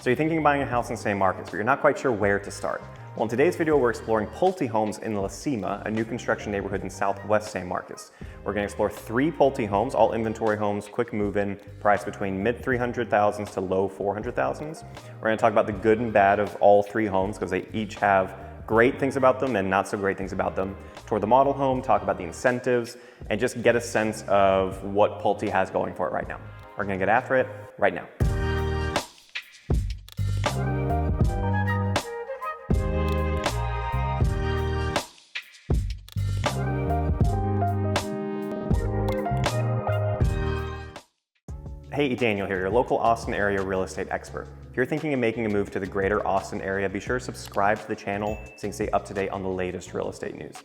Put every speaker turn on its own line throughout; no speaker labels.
So you're thinking of buying a house in San Marcos, but you're not quite sure where to start. Well, in today's video, we're exploring Pulte Homes in La Cima, a new construction neighborhood in southwest San Marcos. We're going to explore 3 Pulte homes, all inventory homes, quick move-in, priced between mid 300,000s to low 400,000s. We're going to talk about the good and bad of all 3 homes because they each have great things about them and not so great things about them. Tour the model home, talk about the incentives, and just get a sense of what Pulte has going for it right now. We're going to get after it right now. Hey, Daniel here, your local Austin area real estate expert. If you're thinking of making a move to the greater Austin area, be sure to subscribe to the channel so you can stay up to date on the latest real estate news.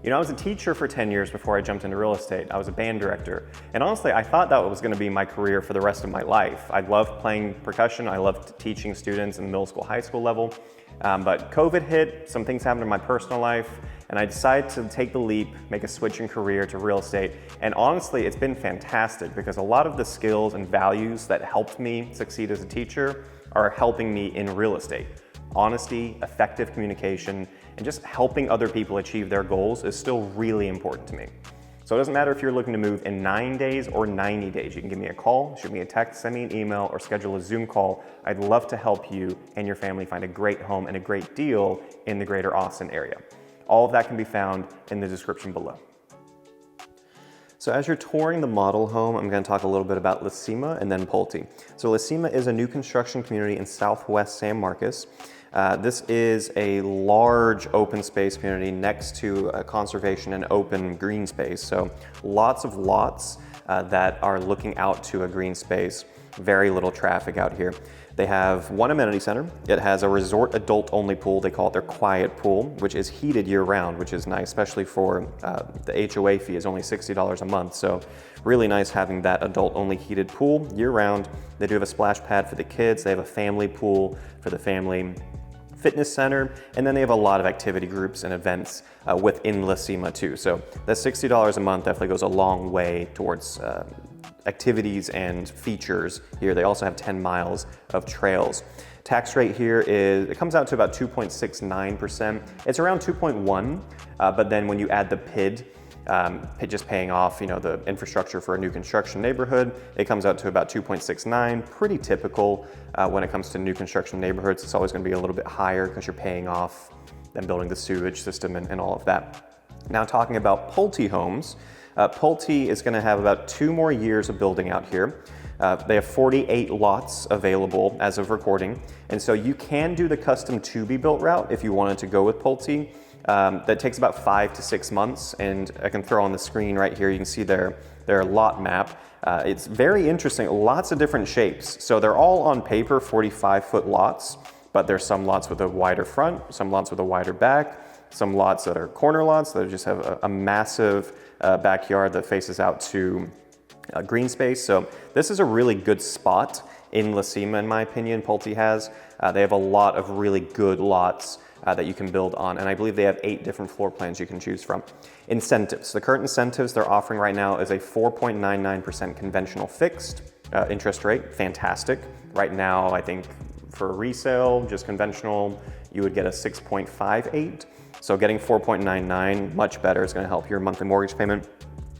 You know, I was a teacher for 10 years before I jumped into real estate. I was a band director. And honestly, I thought that was gonna be my career for the rest of my life. I loved playing percussion. I loved teaching students in the middle school, high school level. But COVID hit, some things happened in my personal life, and I decided to take the leap, make a switch in career to real estate. And honestly, it's been fantastic because a lot of the skills and values that helped me succeed as a teacher are helping me in real estate. Honesty, effective communication, and just helping other people achieve their goals is still really important to me. So it doesn't matter if you're looking to move in 9 days or 90 days. You can give me a call, shoot me a text, send me an email, or schedule a Zoom call. I'd love to help you and your family find a great home and a great deal in the greater Austin area. All of that can be found in the description below. So as you're touring the model home, I'm going to talk a little bit about La Cima and then Pulte. So La Cima is a new construction community in southwest San Marcos. This is a large open space community next to a conservation and open green space. So lots of lots that are looking out to a green space. Very little traffic out here. They have 1 amenity center. It has a resort adult only pool. They call it their quiet pool, which is heated year round, which is nice, especially for the HOA fee is only $60 a month. So really nice having that adult only heated pool year round. They do have a splash pad for the kids. They have a family pool for the family, fitness center, and then they have a lot of activity groups and events within La Cima too. So that $60 a month definitely goes a long way towards activities and features here. They also have 10 miles of trails. Tax rate here it comes out to about 2.69%. It's around 2.1, but then when you add the PID, just paying off, you know, the infrastructure for a new construction neighborhood, it comes out to about 2.69. Pretty typical when it comes to new construction neighborhoods. It's always going to be a little bit higher because you're paying off then building the sewage system and all of that. Now talking about Pulte homes, Pulte is going to have about 2 more years of building out here. They have 48 lots available as of recording, and so you can do the custom to be built route if you wanted to go with Pulte. That takes about 5 to 6 months, and I can throw on the screen right here, you can see their lot map. It's very interesting, lots of different shapes. So they're all on paper 45-foot lots, but there's some lots with a wider front, some lots with a wider back, some lots that are corner lots that just have a massive backyard that faces out to green space. So this is a really good spot in La Cima, in my opinion, Pulte has. They have a lot of really good lots that you can build on, and I believe they have 8 different floor plans you can choose from. Incentives. The current incentives they're offering right now is a 4.99% conventional fixed interest rate. Fantastic. Right now, I think for resale, just conventional, you would get a 6.58. So getting 4.99, much better. It's going to help your monthly mortgage payment,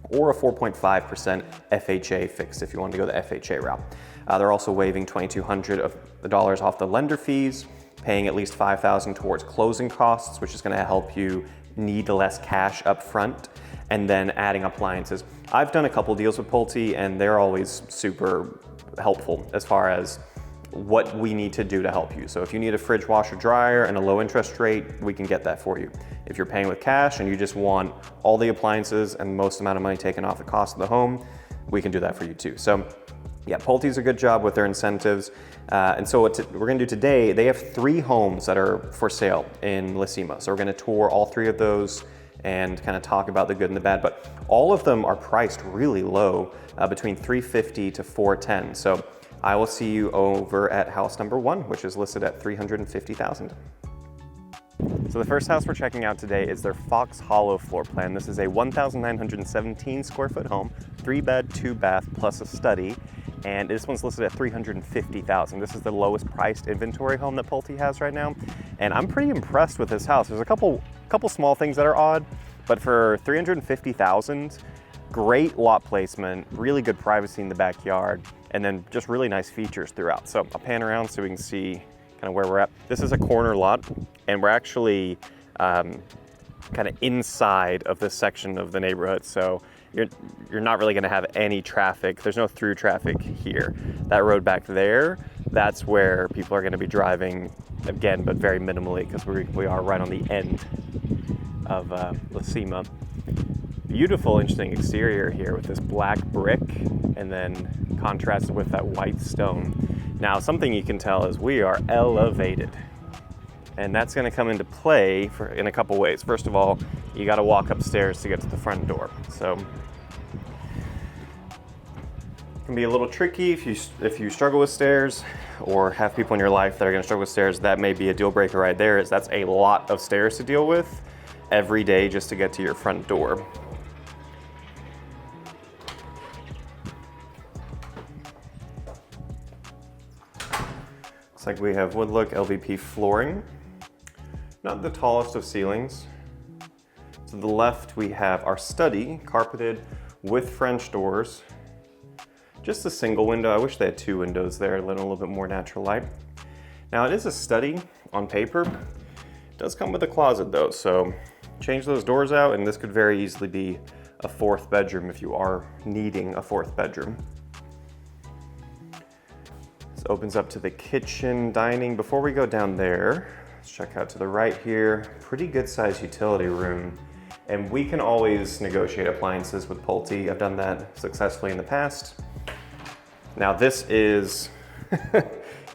or a 4.5% FHA fixed if you want to go the FHA route. They're also waiving $2,200 off the lender fees, paying at least $5,000 towards closing costs, which is going to help you need less cash up front, and then adding appliances. I've done a couple deals with Pulte, and they're always super helpful as far as what we need to do to help you. So if you need a fridge, washer, dryer, and a low interest rate, we can get that for you. If you're paying with cash and you just want all the appliances and most amount of money taken off the cost of the home, we can do that for you too. So yeah, Pulte's a good job with their incentives. And so what we're gonna do today, they have 3 homes that are for sale in La Cima. So we're gonna tour all 3 of those and kind of talk about the good and the bad, but all of them are priced really low, between $350 to $410. So I will see you over at house number 1, which is listed at $350,000. So the first house we're checking out today is their Fox Hollow floor plan. This is a 1,917 square foot home, 3 bed, 2 bath, plus a study. and this one's listed at $350,000. This is the lowest priced inventory home that Pulte has right now, and I'm pretty impressed with this house. There's a couple small things that are odd, but for $350,000, great lot placement, really good privacy in the backyard, and then just really nice features throughout. So I'll pan around so we can see kind of where we're at. This is a corner lot, and we're actually kind of inside of this section of the neighborhood. So you're not really gonna have any traffic. There's no through traffic here. That road back there, that's where people are gonna be driving again, but very minimally, because we are right on the end of La Cima. Beautiful, interesting exterior here with this black brick and then contrasted with that white stone. Now, something you can tell is we are elevated, and that's gonna come into play in a couple ways. First of all, you gotta walk upstairs to get to the front door. So it can be a little tricky if you struggle with stairs or have people in your life that are gonna struggle with stairs. That may be a deal breaker right there, is that's a lot of stairs to deal with every day just to get to your front door. Looks like we have wood look LVP flooring. Not the tallest of ceilings. To the left, we have our study, carpeted with French doors. Just a single window. I wish they had two windows there, letting a little bit more natural light. Now, it is a study on paper. It does come with a closet though, so change those doors out, and this could very easily be a fourth bedroom if you are needing a fourth bedroom. This opens up to the kitchen, dining. Before we go down there, let's check out to the right here. Pretty good sized utility room. And we can always negotiate appliances with Pulte. I've done that successfully in the past. Now this is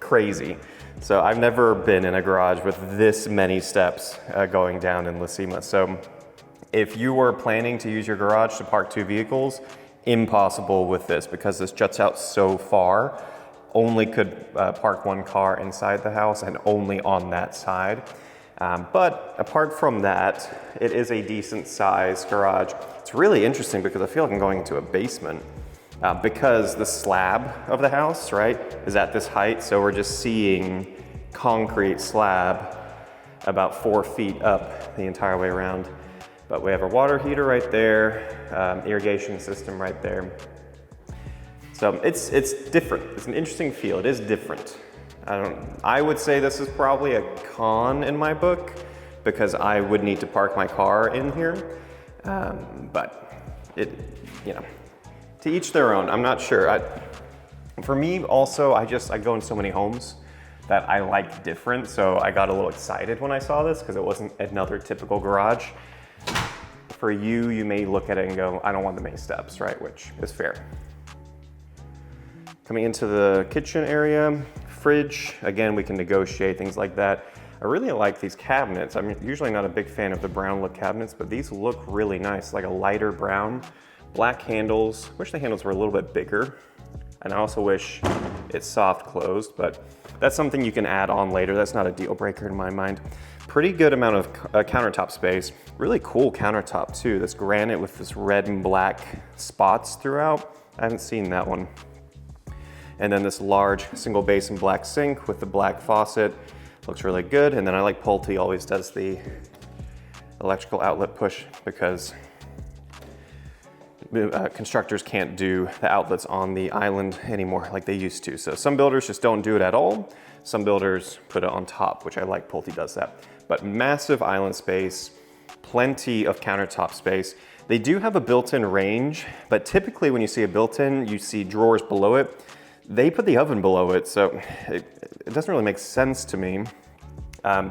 crazy. So I've never been in a garage with this many steps going down in La Cima. So if you were planning to use your garage to park two vehicles, impossible with this, because this juts out so far. Only could park one car inside the house and only on that side. But apart from that, it is a decent sized garage. It's really interesting because I feel like I'm going into a basement because the slab of the house, right, is at this height. So we're just seeing concrete slab about 4 feet up the entire way around. But we have a water heater right there, irrigation system right there. So it's different. It's an interesting feel. It is different. I would say this is probably a con in my book because I would need to park my car in here. But to each their own. I'm not sure. For me also, I go in so many homes that I like different. So I got a little excited when I saw this because it wasn't another typical garage. For you, you may look at it and go, I don't want the main steps, right? Which is fair. Coming into the kitchen area, fridge, again, we can negotiate things like that. I really like these cabinets. I'm usually not a big fan of the brown look cabinets, but these look really nice, like a lighter brown. Black handles, wish the handles were a little bit bigger. And I also wish it's soft closed, but that's something you can add on later. That's not a deal breaker in my mind. Pretty good amount of countertop space. Really cool countertop too. This granite with this red and black spots throughout. I haven't seen that one. And then this large single basin black sink with the black faucet. Looks really good. And then I like Pulte always does the electrical outlet push because constructors can't do the outlets on the island anymore like they used to. So some builders just don't do it at all. Some builders put it on top, which I like Pulte does that. But massive island space, plenty of countertop space. They do have a built-in range, but typically when you see a built-in, you see drawers below it. They put the oven below it, so it doesn't really make sense to me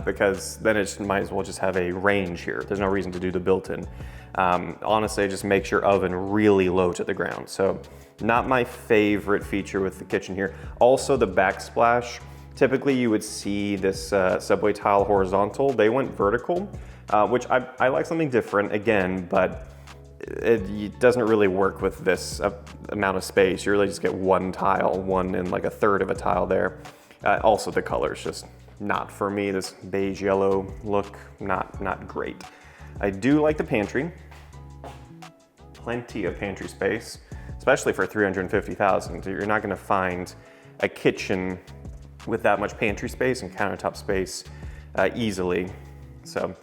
because then it might as well just have a range here. There's no reason to do the built-in. Honestly, it just makes your oven really low to the ground. So not my favorite feature with the kitchen here. Also the backsplash. Typically you would see this subway tile horizontal. They went vertical, which I like something different again, but it doesn't really work with this amount of space. You really just get one tile, one and like a third of a tile there. Also the color's just not for me. This beige yellow look, not great. I do like the pantry. Plenty of pantry space. especially for $350,000. You're not gonna find a kitchen with that much pantry space and countertop space easily. So,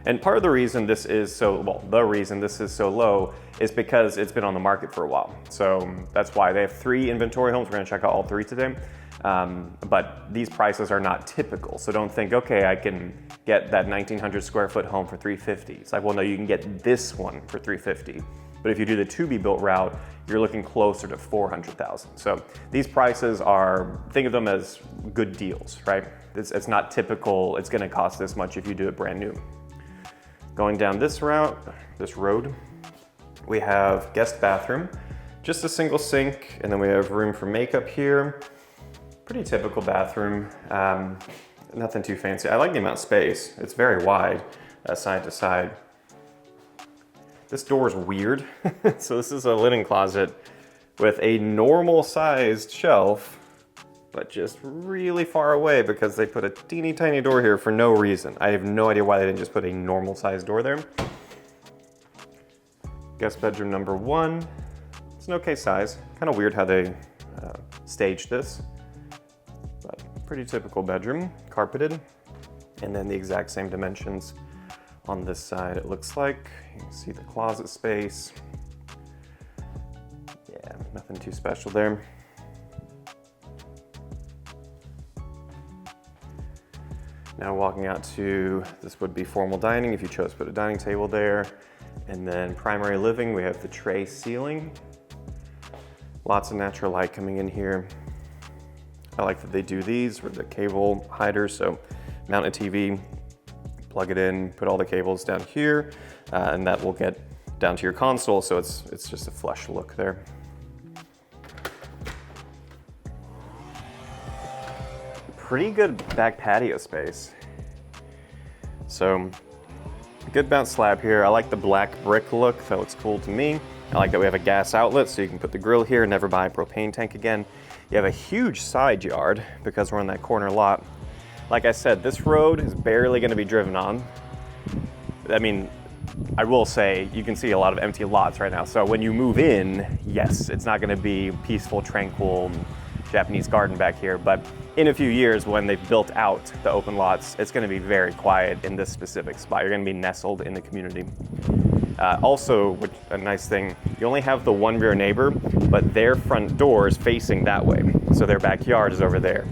and part of the reason this is so, well, the reason this is so low is because it's been on the market for a while. So that's why they have 3 inventory homes. We're gonna check out all 3 today. But these prices are not typical. So don't think, okay, I can get that 1,900 square foot home for $350,000. It's like, well, no, you can get this one for $350,000. But if you do the to-be-built route, you're looking closer to $400,000. So these prices are, think of them as good deals, right? It's not typical, it's gonna cost this much if you do it brand new. Going down this route, this road, we have guest bathroom, just a single sink, and then we have room for makeup here. Pretty typical bathroom, nothing too fancy. I like the amount of space. It's very wide, side to side. This door is weird. So this is a linen closet with a normal sized shelf, but just really far away because they put a teeny tiny door here for no reason. I have no idea why they didn't just put a normal sized door there. Guest bedroom number 1. It's an okay size. Kind of weird how they staged this, but pretty typical bedroom, carpeted. And then the exact same dimensions on this side, it looks like. You can see the closet space. Yeah, nothing too special there. Now walking out to, this would be formal dining if you chose to put a dining table there. And then primary living, we have the tray ceiling. Lots of natural light coming in here. I like that they do these with the cable hiders, so mount a TV, plug it in, put all the cables down here, and that will get down to your console, so it's just a flush look there. Pretty good back patio space. So, good bounce slab here. I like the black brick look, that looks cool to me. I like that we have a gas outlet, so you can put the grill here, never buy a propane tank again. You have a huge side yard because we're on that corner lot. Like I said, this road is barely gonna be driven on. I mean, I will say, you can see a lot of empty lots right now. So when you move in, yes, it's not gonna be peaceful, tranquil, Japanese garden back here, but in a few years when they've built out the open lots, it's gonna be very quiet in this specific spot. You're gonna be nestled in the community. Also, which a nice thing, you only have the one rear neighbor, but their front door is facing that way. So their backyard is over there.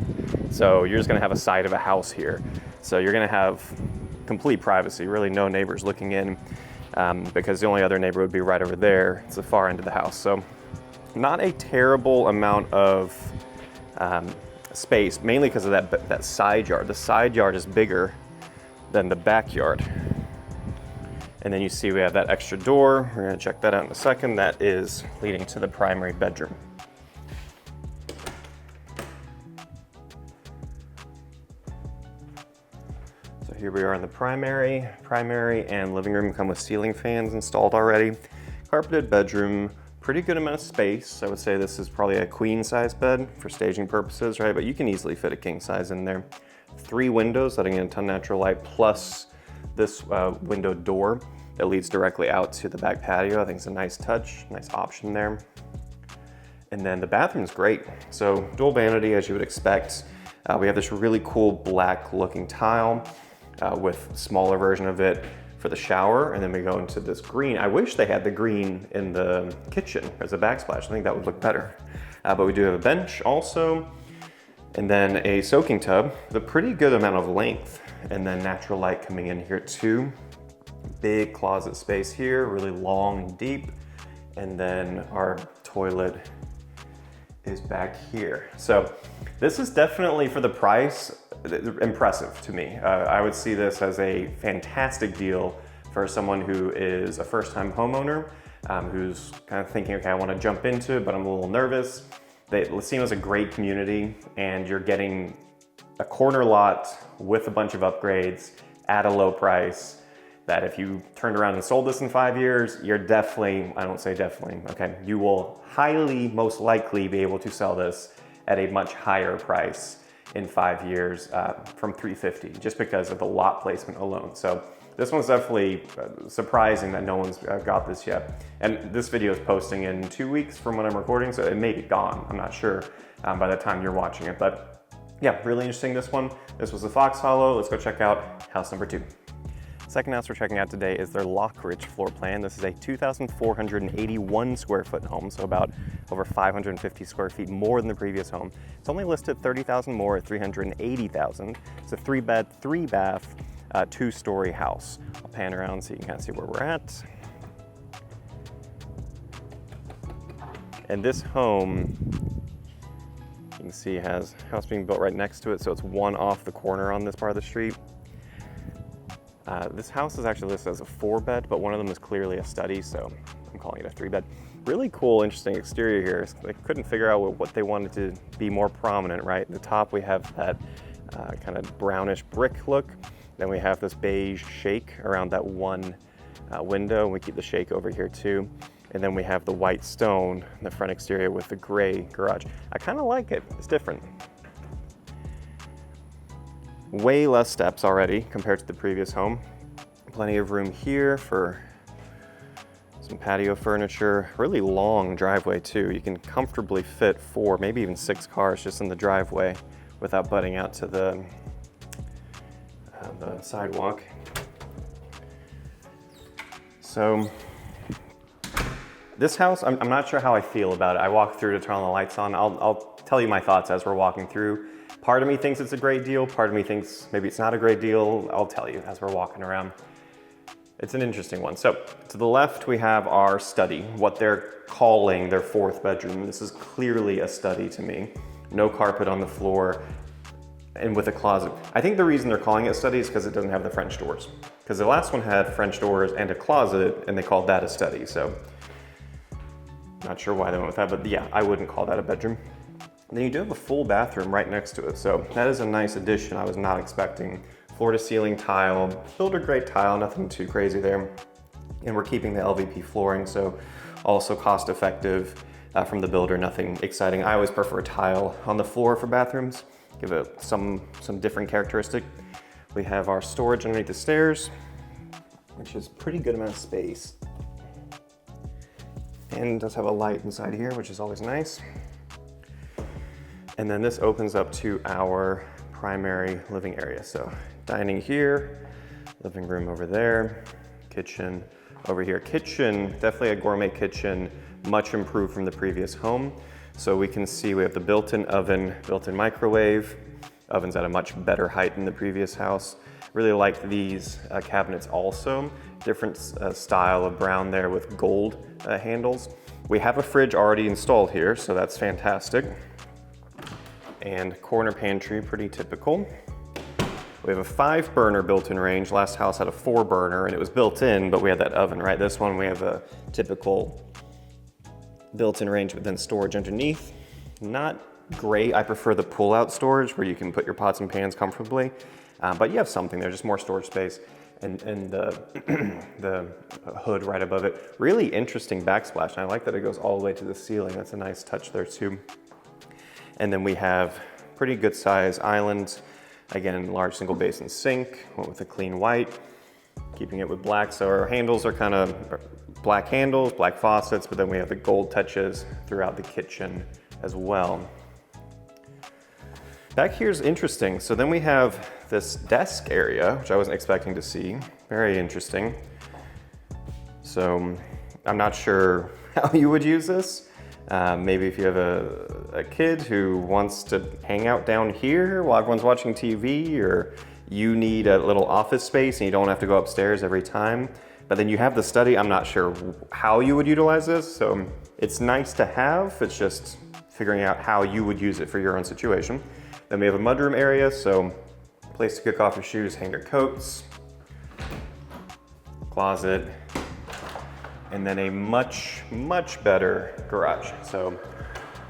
So you're just gonna have a side of a house here. So you're gonna have complete privacy, really no neighbors looking in, because the only other neighbor would be right over there. It's the far end of the house. So not a terrible amount of space, mainly because of that side yard. The side yard is bigger than the backyard. And then you see we have that extra door. We're gonna check that out in a second. That is leading to the primary bedroom. So here we are in the primary. Primary and living room come with ceiling fans installed already. Carpeted bedroom, pretty good amount of space. I would say this is probably a queen size bed for staging purposes, right? But you can easily fit a king size in there. 3 windows letting in a ton of natural light, plus this window door that leads directly out to the back patio. I think it's a nice touch, nice option there. And then the bathroom's great. So dual vanity, as you would expect. We have this really cool black looking tile with a smaller version of it for the shower. And then we go into this green. I wish they had the green in the kitchen as a backsplash. I think that would look better. But we do have a bench also. And then a soaking tub with a pretty good amount of length. And then natural light coming in here too. Big closet space here, really long and deep. And then our toilet is back here. So this is definitely, for the price, impressive to me. I would see this as a fantastic deal for someone who is a first-time homeowner, who's kind of thinking, okay, I want to jump into it, but I'm a little nervous. Cima's a great community, and you're getting a corner lot with a bunch of upgrades at a low price that if you turned around and sold this in 5 years, you're definitely, I don't say definitely, okay, you will highly, most likely be able to sell this at a much higher price in 5 years from $350, just because of the lot placement alone. So this one's definitely surprising that no one's got this yet. And this video is posting in 2 weeks from when I'm recording, so it may be gone. I'm not sure by the time you're watching it, but yeah, really interesting, this one. This was the Fox Hollow. Let's go check out house number 2. Second house we're checking out today is their Lockridge floor plan. This is a 2,481 square foot home, so about over 550 square feet more than the previous home. It's only listed $30,000 more at $380,000. It's a 3-bed, 3-bath, 2-story house. I'll pan around so you can kind of see where we're at. And this home, you can see, has a house being built right next to it, so it's one off the corner on this part of the street. This house is actually listed as a 4-bed, but one of them is clearly a study, so I'm calling it a 3-bed. Really cool, interesting exterior here. They couldn't figure out what they wanted to be more prominent, right? At the top we have that kind of brownish brick look. Then we have this beige shake around that one window, and we keep the shake over here too. And then we have the white stone in the front exterior with the gray garage. I kind of like it, it's different. Way less steps already compared to the previous home. Plenty of room here for some patio furniture. Really long driveway too. You can comfortably fit 4, maybe even 6 cars just in the driveway without butting out to the sidewalk. So this house, I'm not sure how I feel about it. I walked through to turn all the lights on. I'll tell you my thoughts as we're walking through. Part of me thinks it's a great deal. Part of me thinks maybe it's not a great deal. I'll tell you as we're walking around. It's an interesting one. So to the left, we have our study, what they're calling their 4th bedroom. This is clearly a study to me. No carpet on the floor and with a closet. I think the reason they're calling it a study is because it doesn't have the French doors. Because the last one had French doors and a closet, and they called that a study. So not sure why they went with that, but yeah, I wouldn't call that a bedroom. And then you do have a full bathroom right next to it, so that is a nice addition I was not expecting. Floor to ceiling tile, builder grade tile, nothing too crazy there. And we're keeping the LVP flooring, so also cost effective from the builder, nothing exciting. I always prefer tile on the floor for bathrooms, give it some different characteristic. We have our storage underneath the stairs, which is a pretty good amount of space. And does have a light inside here, which is always nice. And then this opens up to our primary living area. So dining here, living room over there, kitchen over here. Kitchen, definitely a gourmet kitchen, much improved from the previous home. So we can see we have the built-in oven, built-in microwave. Oven's at a much better height than the previous house. Really like these cabinets also. Different style of brown there with gold handles. We have a fridge already installed here, so that's fantastic. And corner pantry, pretty typical. We have a 5-burner built-in range. Last house had a 4-burner and it was built in, but we had that oven, right? This one we have a typical built-in range, but then storage underneath. Not great. I prefer the pull-out storage where you can put your pots and pans comfortably, but you have something there, just more storage space. And the hood right above it. Really interesting backsplash. And I like that it goes all the way to the ceiling. That's a nice touch there too. And then we have pretty good size islands. Again, large single basin sink, went with a clean white, keeping it with black. So our handles are kind of black handles, black faucets, but then we have the gold touches throughout the kitchen as well. Back here is interesting. So then we have this desk area, which I wasn't expecting to see. Very interesting. So I'm not sure how you would use this. Maybe if you have a kid who wants to hang out down here while everyone's watching TV, or you need a little office space and you don't have to go upstairs every time. But then you have the study. I'm not sure how you would utilize this. So it's nice to have. It's just figuring out how you would use it for your own situation. Then we have a mudroom area. So place to kick off your shoes, hang your coats, closet, and then a much better garage. So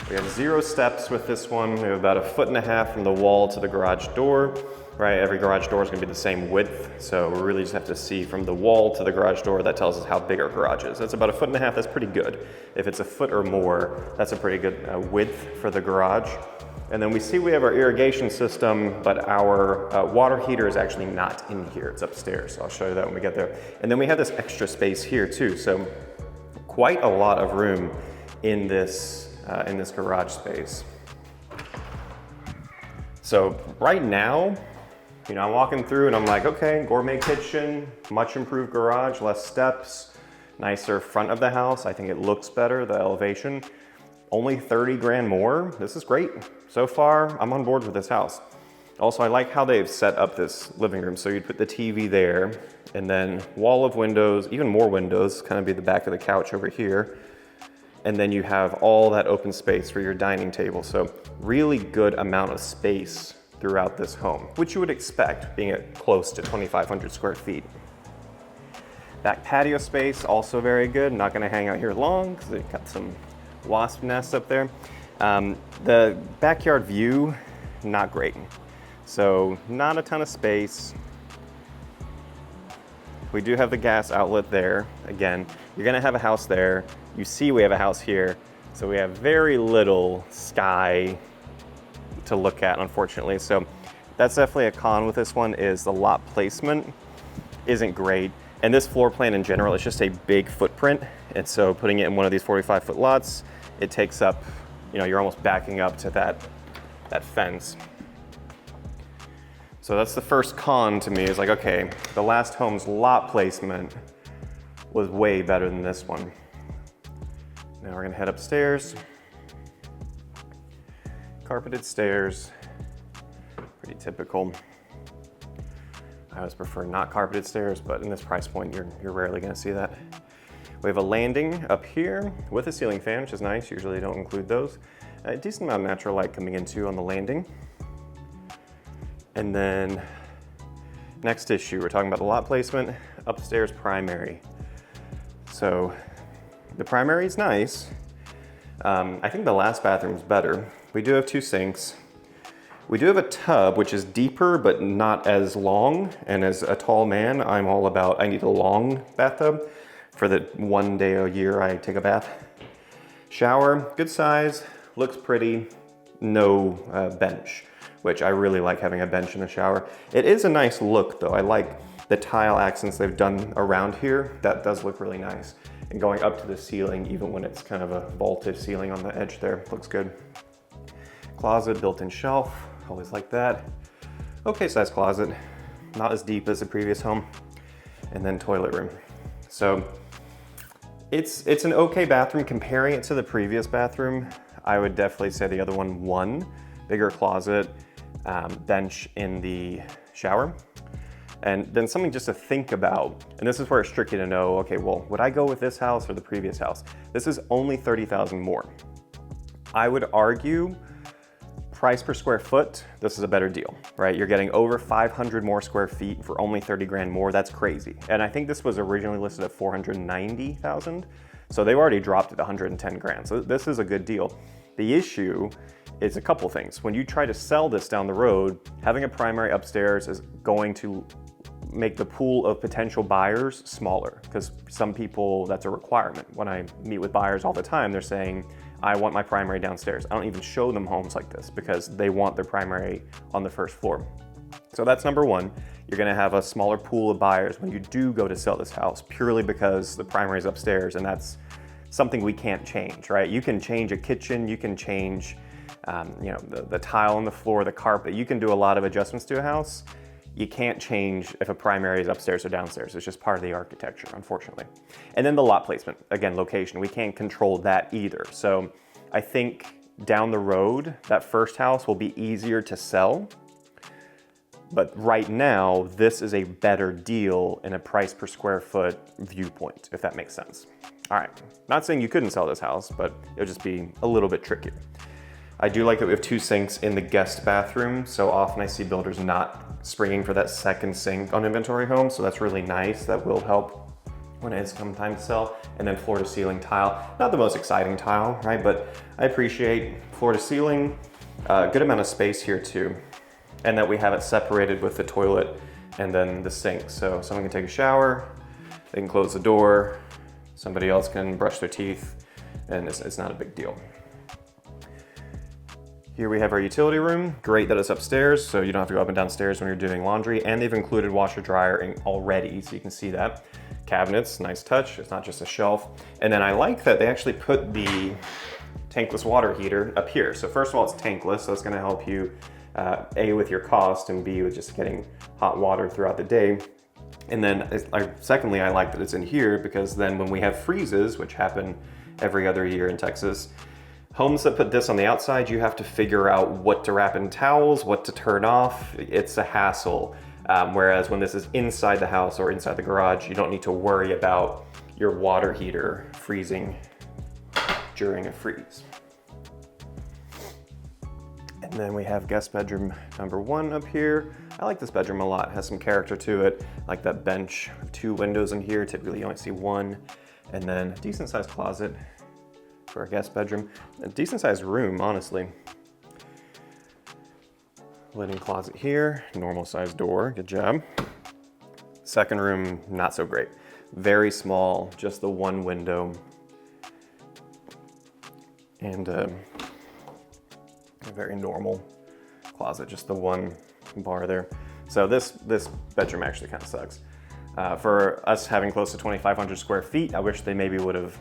we have 0 steps with this one. We have about 1.5 feet from the wall to the garage door, right? Every garage door is gonna be the same width. So we really just have to see from the wall to the garage door. That tells us how big our garage is. That's about 1.5 feet, that's pretty good. If it's 1 foot or more, that's a pretty good width for the garage. And then we see we have our irrigation system, but our water heater is actually not in here, it's upstairs. So I'll show you that when we get there. And then we have this extra space here too. So quite a lot of room in this garage space. So right now, you know, I'm walking through and I'm like, okay, gourmet kitchen, much improved garage, less steps, nicer front of the house. I think it looks better, the elevation. Only 30 grand more. This is great. So far, I'm on board with this house. Also, I like how they've set up this living room. So you'd put the TV there and then wall of windows, even more windows, kind of be the back of the couch over here. And then you have all that open space for your dining table. So really good amount of space throughout this home, which you would expect being at close to 2,500 square feet. Back patio space, also very good. Not gonna hang out here long because they've got some wasp nests up there. The backyard view, not great. So not a ton of space. We do have the gas outlet there. Again, you're gonna have a house there. You see we have a house here. So we have very little sky to look at, unfortunately. So that's definitely a con with this one, is the lot placement isn't great. And this floor plan in general is just a big footprint. And so putting it in one of these 45-foot lots, it takes up, you know, you're almost backing up to that fence. So that's the first con to me, is like, okay, the last home's lot placement was way better than this one. Now we're gonna head upstairs. Carpeted stairs, pretty typical. I always prefer not carpeted stairs, but in this price point, you're rarely gonna see that. We have a landing up here with a ceiling fan, which is nice. Usually they don't include those. A decent amount of natural light coming into on the landing. And then next issue, we're talking about the lot placement, upstairs primary. So the primary is nice. I think the last bathroom is better. We do have 2 sinks. We do have a tub, which is deeper, but not as long. And as a tall man, I'm all about, I need a long bathtub. For the one day a year I take a bath. Shower, good size, looks pretty, no bench, which I really like having a bench in the shower. It is a nice look though. I like the tile accents they've done around here. That does look really nice. And going up to the ceiling, even when it's kind of a vaulted ceiling on the edge there, looks good. Closet, built-in shelf, always like that. Okay size closet, not as deep as the previous home. And then toilet room. So it's an okay bathroom. Comparing it to the previous bathroom, I would definitely say the other one won. Bigger closet, bench in the shower. And then something just to think about, and this is where it's tricky to know, okay, well, would I go with this house or the previous house? This is only 30,000 more. I would argue price per square foot, this is a better deal, right? You're getting over 500 more square feet for only 30 grand more. That's crazy. And I think this was originally listed at 490,000. So they've already dropped it 110 grand. So this is a good deal. The issue is a couple things. When you try to sell this down the road, having a primary upstairs is going to make the pool of potential buyers smaller, because some people, that's a requirement. When I meet with buyers all the time, they're saying, I want my primary downstairs. I don't even show them homes like this because they want their primary on the first floor. So that's number one. You're gonna have a smaller pool of buyers when you do go to sell this house, purely because the primary is upstairs, and that's something we can't change, right? You can change a kitchen, you can change the tile on the floor, the carpet. You can do a lot of adjustments to a house. You can't change if a primary is upstairs or downstairs. It's just part of the architecture, unfortunately. And then the lot placement, again, location. We can't control that either. So I think down the road, that first house will be easier to sell. But right now, this is a better deal in a price per square foot viewpoint, if that makes sense. All right, not saying you couldn't sell this house, but it'll just be a little bit trickier. I do like that we have 2 sinks in the guest bathroom. So often I see builders not springing for that second sink on inventory homes. So that's really nice. That will help when it's come time to sell. And then floor to ceiling tile, not the most exciting tile, right? But I appreciate floor to ceiling, good amount of space here too. And that we have it separated with the toilet and then the sink. So someone can take a shower, they can close the door, somebody else can brush their teeth, and it's not a big deal. Here we have our utility room. Great that it's upstairs, so you don't have to go up and down stairs when you're doing laundry. And they've included washer dryer already, so you can see that. Cabinets, nice touch. It's not just a shelf. And then I like that they actually put the tankless water heater up here. So first of all, it's tankless, so it's gonna help you, A, with your cost, and B, with just getting hot water throughout the day. And then secondly, I like that it's in here because then when we have freezes, which happen every other year in Texas, homes that put this on the outside, you have to figure out what to wrap in towels, what to turn off. It's a hassle. Whereas when this is inside the house or inside the garage, you don't need to worry about your water heater freezing during a freeze. And then we have guest bedroom number 1 up here. I like this bedroom a lot. It has some character to it. I like that bench, 2 windows in here. Typically you only see 1. And then a decent sized closet for a guest bedroom. A decent sized room, honestly. Linen closet here, normal sized door, good job. Second room, not so great. Very small, just the 1 window. And a very normal closet, just the 1 bar there. So this bedroom actually kind of sucks. For us having close to 2,500 square feet, I wish they maybe would have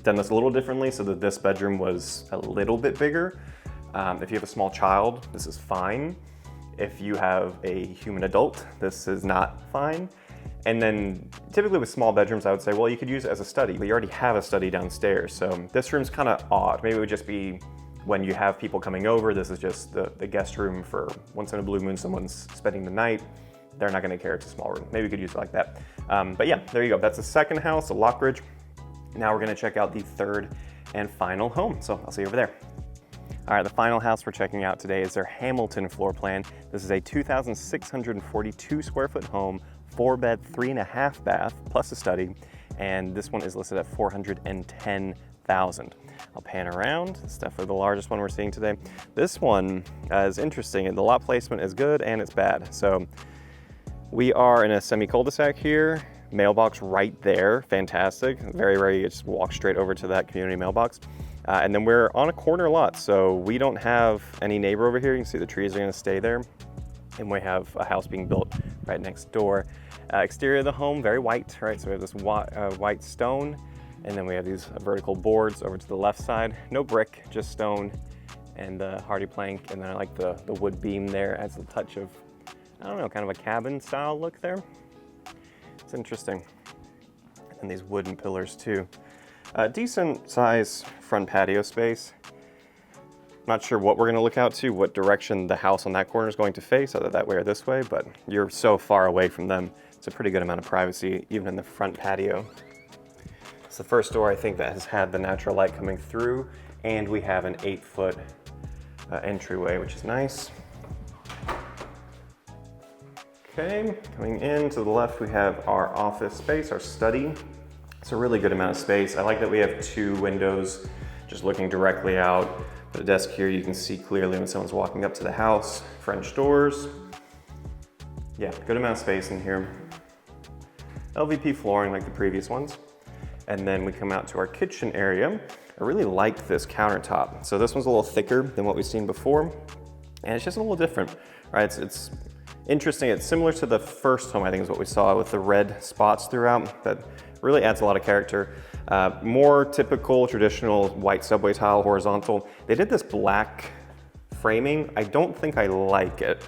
done this a little differently so that this bedroom was a little bit bigger. If you have a small child, this is fine. If you have a human adult, this is not fine. And then typically with small bedrooms, I would say, well, you could use it as a study, but you already have a study downstairs. So this room's kind of odd. Maybe it would just be when you have people coming over, this is just the guest room for once in a blue moon, someone's spending the night. They're not gonna care, it's a small room. Maybe we could use it like that. But yeah, there you go. That's the second house, a Lockridge. Now we're gonna check out the third and final home. So I'll see you over there. All right, the final house we're checking out today is their Hamilton floor plan. This is a 2,642 square foot home, 4-bed, 3.5 bath, plus a study. And this one is listed at $410,000. I'll pan around. It's definitely the largest one we're seeing today. This one is interesting, and the lot placement is good and it's bad. So we are in a semi cul-de-sac here. Mailbox right there, fantastic. Very rare you just walk straight over to that community mailbox. And then we're on a corner lot, so we don't have any neighbor over here. You can see the trees are gonna stay there. And we have a house being built right next door. Exterior of the home, very white, right? So we have this white stone, and then we have these vertical boards over to the left side. No brick, just stone and hardy plank. And then I like the wood beam there, adds a touch of, I don't know, kind of a cabin style look there. It's interesting. And these wooden pillars too. Decent size front patio space. Not sure what we're gonna look out to, what direction the house on that corner is going to face, either that way or this way, but you're so far away from them. It's a pretty good amount of privacy, even in the front patio. It's the first door I think that has had the natural light coming through, and we have an 8-foot entryway, which is nice. Okay, coming in to the left, we have our office space, our study. It's a really good amount of space. I like that we have 2 windows just looking directly out. Put a desk here, you can see clearly when someone's walking up to the house. French doors. Yeah, good amount of space in here. LVP flooring like the previous ones. And then we come out to our kitchen area. I really like this countertop. So this one's a little thicker than what we've seen before. And it's just a little different, right? It's interesting. It's similar to the first home, I think is what we saw with the red spots throughout. That really adds a lot of character. More typical, traditional white subway tile, horizontal. They did this black framing. I don't think I like it.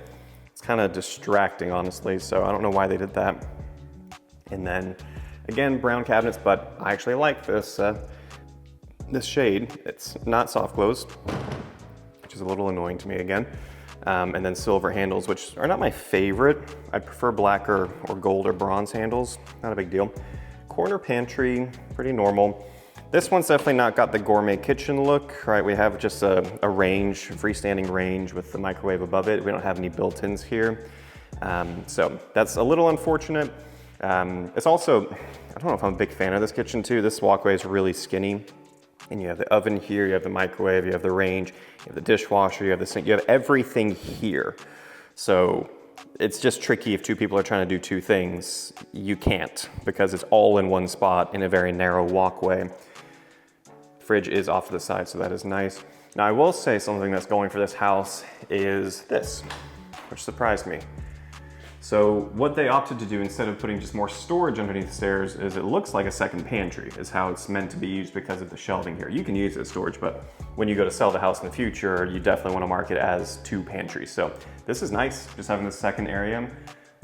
It's kind of distracting, honestly, so I don't know why they did that. And then, again, brown cabinets, but I actually like this, this shade. It's not soft close, which is a little annoying to me again. And then silver handles, which are not my favorite. I prefer black or gold or bronze handles, not a big deal. Corner pantry, pretty normal. This one's definitely not got the gourmet kitchen look, right? We have just a range, freestanding range with the microwave above it. We don't have any built-ins here. So that's a little unfortunate. It's also, I don't know if I'm a big fan of this kitchen too. This walkway is really skinny. And you have the oven here, you have the microwave, you have the range, you have the dishwasher, you have the sink, you have everything here. So it's just tricky if 2 people are trying to do 2 things. You can't, because it's all in one spot in a very narrow walkway. Fridge is off to the side, so that is nice. Now I will say something that's going for this house is this, which surprised me. So what they opted to do instead of putting just more storage underneath the stairs is it looks like a second pantry is how it's meant to be used because of the shelving here. You can use it as storage, but when you go to sell the house in the future, you definitely want to mark it as 2 pantries. So this is nice, just having this second area.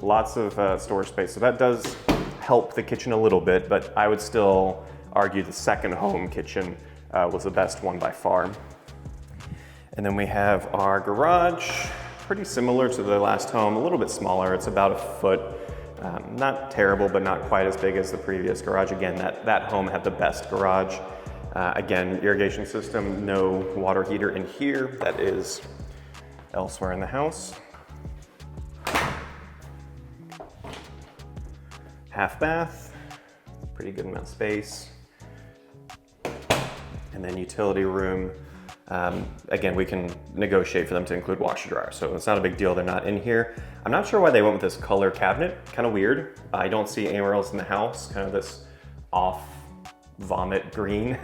Lots of storage space. So that does help the kitchen a little bit, but I would still argue the second home kitchen was the best one by far. And then we have our garage, pretty similar to the last home, a little bit smaller. It's about 1 foot. Not terrible, but not quite as big as the previous garage. Again, that home had the best garage. Again, irrigation system, no water heater in here. That is elsewhere in the house. Half bath, pretty good amount of space. And then utility room. Again, we can negotiate for them to include washer dryer, so it's not a big deal they're not in here. I'm not sure why they went with this color cabinet, kind of weird. I don't see anywhere else in the house, kind of this off vomit green.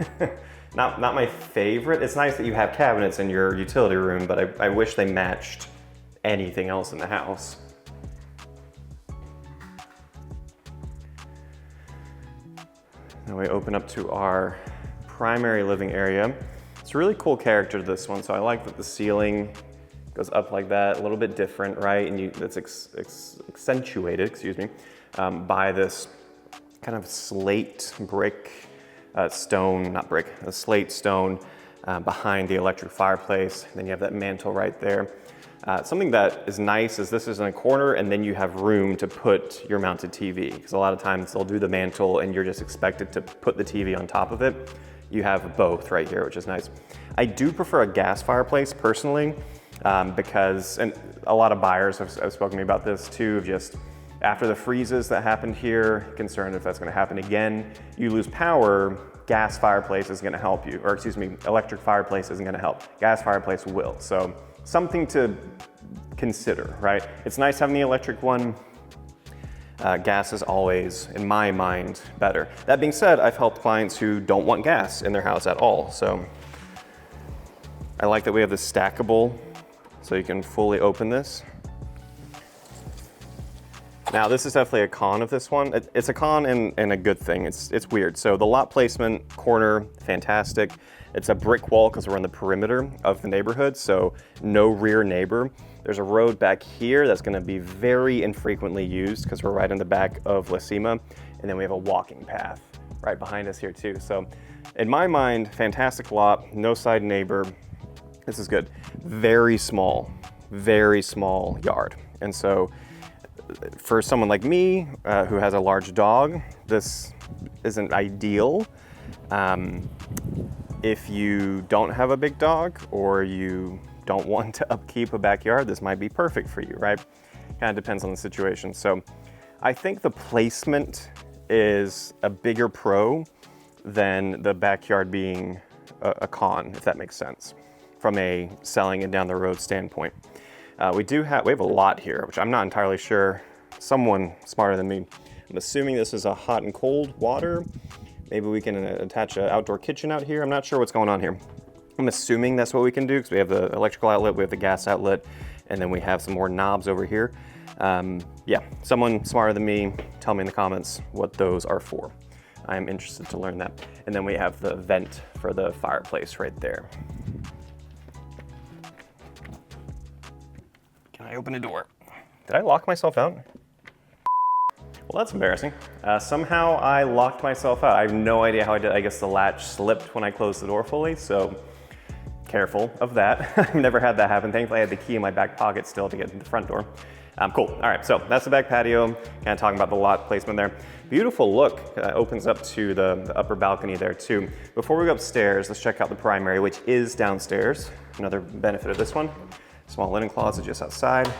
Not my favorite. It's nice that you have cabinets in your utility room, but I wish they matched anything else in the house. Now we open up to our primary living area. It's a really cool character to this one, so I like that the ceiling goes up like that, a little bit different, right? And it's accentuated, excuse me, by this kind of slate brick, stone, not brick, a slate stone behind the electric fireplace. And then you have that mantle right there. Something that is nice is this is in a corner and then you have room to put your mounted TV, because a lot of times they'll do the mantle and you're just expected to put the TV on top of it. You have both right here, which is nice. I do prefer a gas fireplace personally, because, and a lot of buyers have spoken to me about this too, just after the freezes that happened here, concerned if that's gonna happen again, you lose power, gas fireplace is gonna help you, or excuse me, electric fireplace isn't gonna help. Gas fireplace will, so something to consider, right? It's nice having the electric one. Gas is always, in my mind, better. That being said, I've helped clients who don't want gas in their house at all. So I like that we have this stackable, so you can fully open this. Now this is definitely a con of this one. It's a con and a good thing. It's weird. So the lot placement, corner, fantastic. It's a brick wall because we're in the perimeter of the neighborhood, so no rear neighbor. There's a road back here that's gonna be very infrequently used because we're right in the back of La Cima. And then we have a walking path right behind us here too. So in my mind, fantastic lot, no side neighbor. This is good. Very small yard. And so for someone like me who has a large dog, this isn't ideal. If you don't have a big dog or you don't want to upkeep a backyard, this might be perfect for you, right? Kind of depends on the situation. So I think the placement is a bigger pro than the backyard being a con, if that makes sense, from a selling it down the road standpoint. We have a lot here, which I'm not entirely sure. Someone smarter than me. I'm assuming this is a hot and cold water. Maybe we can attach an outdoor kitchen out here. I'm not sure what's going on here. I'm assuming that's what we can do because we have the electrical outlet, we have the gas outlet, and then we have some more knobs over here. Yeah, someone smarter than me, tell me in the comments what those are for. I am interested to learn that. And then we have the vent for the fireplace right there. Can I open a door? Did I lock myself out? Well, that's embarrassing. Somehow I locked myself out. I have no idea how I did. I guess the latch slipped when I closed the door fully, so careful of that. I've never had that happen. Thankfully, I had the key in my back pocket still to get to the front door. Cool, all right, so that's the back patio. Kind of talking about the lot placement there. Beautiful look, opens up to the upper balcony there too. Before we go upstairs, let's check out the primary, which is downstairs. Another benefit of this one. Small linen closet just outside.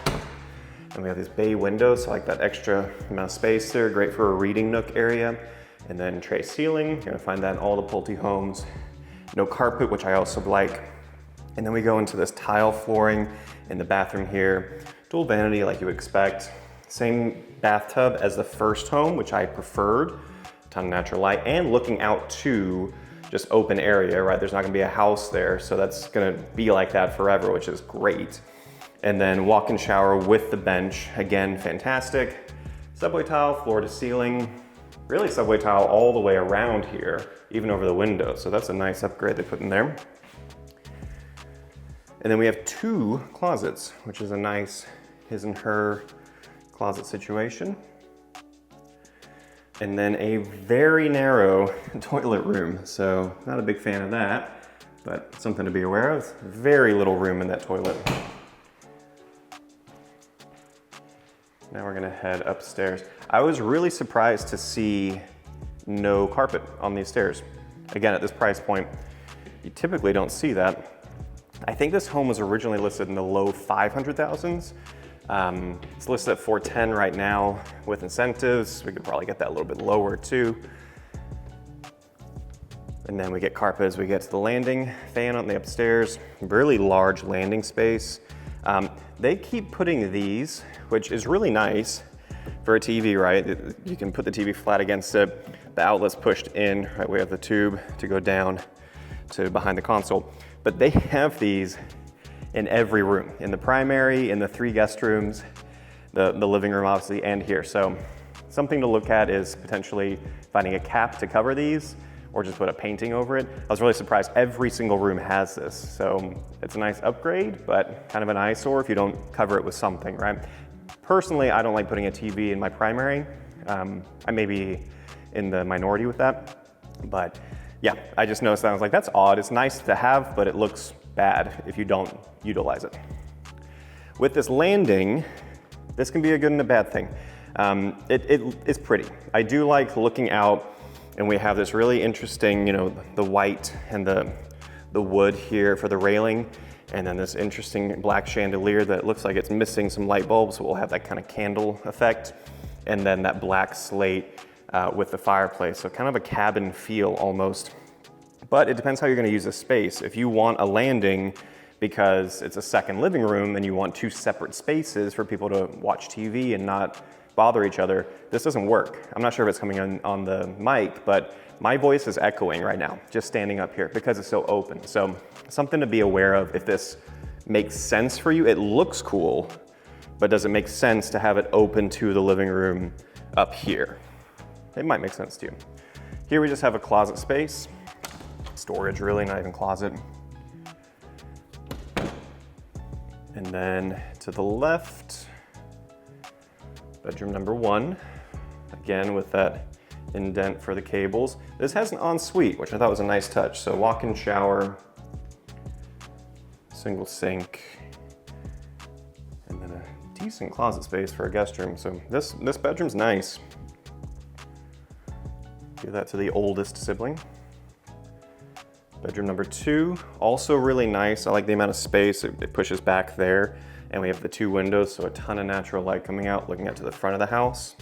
And we have these bay windows, so like that extra amount of space there, great for a reading nook area. And then tray ceiling, you're gonna find that in all the Pulte homes. No carpet, which I also like. And then we go into this tile flooring in the bathroom here. Dual vanity like you would expect. Same bathtub as the first home, which I preferred. Ton of natural light and looking out to just open area, right? There's not gonna be a house there, so that's gonna be like that forever, which is great. And then walk-in shower with the bench, again, fantastic. Subway tile, floor to ceiling, really subway tile all the way around here, even over the window. So that's a nice upgrade they put in there. And then we have 2 closets, which is a nice his and her closet situation. And then a very narrow toilet room. So not a big fan of that, but something to be aware of. Very little room in that toilet. Now we're gonna head upstairs. I was really surprised to see no carpet on these stairs. Again, at this price point, you typically don't see that. I think this home was originally listed in the low 500,000s. It's listed at 410 right now with incentives. We could probably get that a little bit lower too. And then we get carpet as we get to the landing, fan on the upstairs, really large landing space. They keep putting these, which is really nice for a TV, right? You can put the TV flat against it. The outlet's pushed in, right? We have the tube to go down to behind the console. But they have these in every room, in the primary, in the 3 guest rooms, the living room obviously, and here. So something to look at is potentially finding a cap to cover these or just put a painting over it. I was really surprised every single room has this. So it's a nice upgrade, but kind of an eyesore if you don't cover it with something, right? Personally, I don't like putting a TV in my primary. I may be in the minority with that, but yeah, I just noticed that. I was like, that's odd. It's nice to have, but it looks bad if you don't utilize it. With this landing, this can be a good and a bad thing. It's pretty. I do like looking out, and we have this really interesting, you know, the white and the wood here for the railing, and then this interesting black chandelier that looks like it's missing some light bulbs, so we'll have that kind of candle effect, and then that black slate with the fireplace, so kind of a cabin feel almost. But it depends how you're gonna use the space. If you want a landing because it's a second living room and you want 2 separate spaces for people to watch TV and not bother each other, this doesn't work. I'm not sure if it's coming on the mic, but my voice is echoing right now, just standing up here because it's so open. So something to be aware of if this makes sense for you. It looks cool, but does it make sense to have it open to the living room up here? It might make sense to you. Here we just have a closet space. Storage really, not even closet. And then to the left, bedroom number 1. Again, with that indent for the cables. This has an ensuite, which I thought was a nice touch. So walk-in shower, single sink, and then a decent closet space for a guest room. So this bedroom's nice. Give that to the oldest sibling. Bedroom number 2, also really nice. I like the amount of space. It pushes back there, and we have the 2 windows, so a ton of natural light coming out, looking out to the front of the house.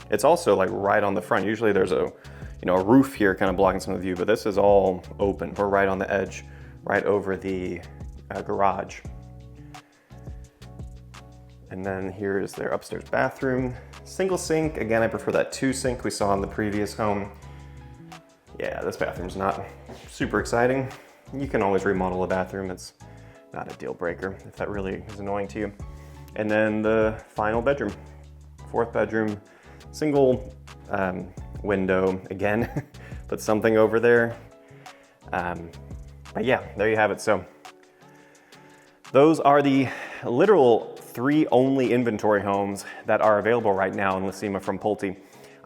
It's also like right on the front. Usually there's a roof here kind of blocking some of the view, but this is all open. We're right on the edge, right over the garage. And then here is their upstairs bathroom. Single sink. Again, I prefer that 2 sink we saw in the previous home. Yeah, this bathroom's not super exciting. You can always remodel a bathroom. It's not a deal breaker if that really is annoying to you. And then the final bedroom, 4th bedroom, single window. Again, put something over there. But yeah, there you have it. So those are the literal 3 only inventory homes that are available right now in La Cima from Pulte.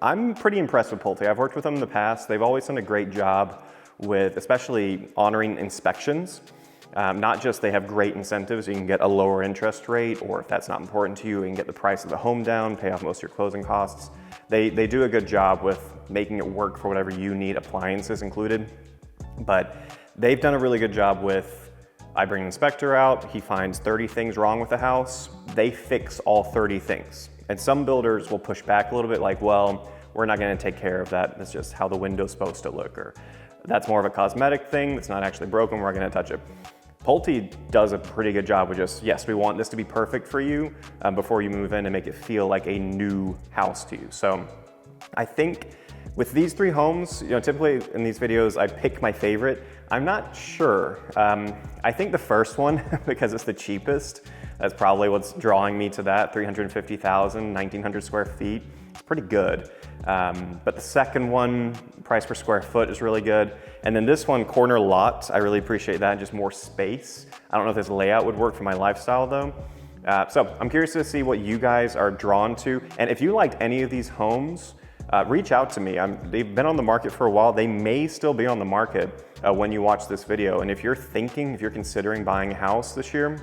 I'm pretty impressed with Pulte. I've worked with them in the past. They've always done a great job with especially honoring inspections. Not just they have great incentives, you can get a lower interest rate, or if that's not important to you, you can get the price of the home down, pay off most of your closing costs. They do a good job with making it work for whatever you need, appliances included. But they've done a really good job with, I bring an inspector out, he finds 30 things wrong with the house, they fix all 30 things. And some builders will push back a little bit like, well, we're not gonna take care of that. That's just how the window's supposed to look, or that's more of a cosmetic thing. It's not actually broken, we're not gonna touch it. Pulte does a pretty good job with just, yes, we want this to be perfect for you before you move in and make it feel like a new house to you. So I think With these 3 homes, typically in these videos, I pick my favorite. I'm not sure. I think the first one, because it's the cheapest, that's probably what's drawing me to that. 350,000, 1,900 square feet. It's pretty good. But the second one, price per square foot is really good. And then this one, corner lot, I really appreciate that, just more space. I don't know if this layout would work for my lifestyle though. So I'm curious to see what you guys are drawn to. And if you liked any of these homes, reach out to me. They've been on the market for a while. They may still be on the market when you watch this video. And if you're considering buying a house this year,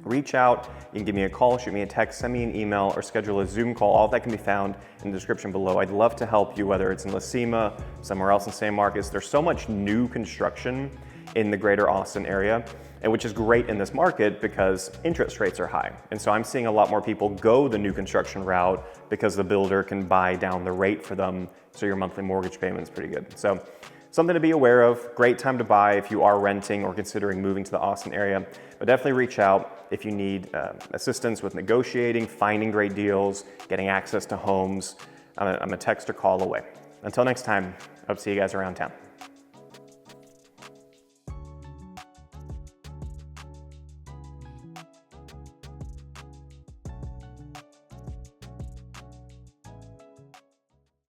reach out. You can give me a call, shoot me a text, send me an email, or schedule a Zoom call. All of that can be found in the description below. I'd love to help you, whether it's in La Cima, somewhere else in San Marcos. There's so much new construction in the greater Austin area, and which is great in this market because interest rates are high. And so I'm seeing a lot more people go the new construction route because the builder can buy down the rate for them, so your monthly mortgage payment is pretty good. So something to be aware of. Great time to buy if you are renting or considering moving to the Austin area. But definitely reach out if you need assistance with negotiating, finding great deals, getting access to homes. I'm a text or call away. Until next time, I hope to see you guys around town.